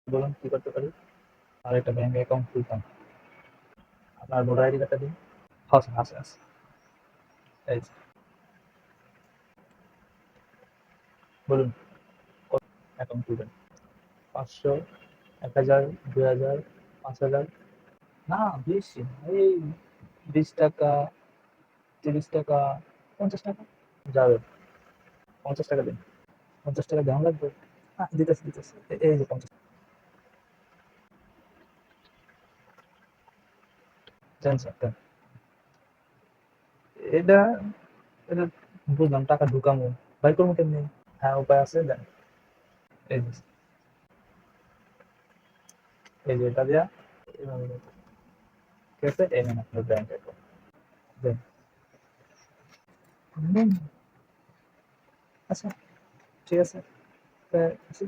বলুন কি করতে পারি? আর একটা ব্যাংক অ্যাকাউন্ট খুলতাম। আপনার ভোটার আইডি কার্ডটা দিন। হ্যাঁ স্যার, আছে। এই যে, বলুন কত অ্যাকাউন্ট খুলবেন? ৫০০, ১,০০০, ২,০০০, ৫,০০০? না বেশি না, এই ৳২০, ৳৩০, ৳৫০ যাবে। ৳৫০ দিন। ৳৫০ দেওয়া লাগবে? দিতেছি, দিতেছি। এই যে ৫০ দেন স্যার, দেন। এটা এটা বুঝলাম, টাকা ঢুকামু। বাইর করবো কেমনে? হ্যাঁ, উপায় আছে, দেন। এই যে, এই যে এটা দিয়া এভাবে দেন। ঠিক আছে? এই নেন আপনার ব্যাংক অ্যাকাউন্ট। দেন। হুম, আচ্ছা, ঠিক আছে। আসি।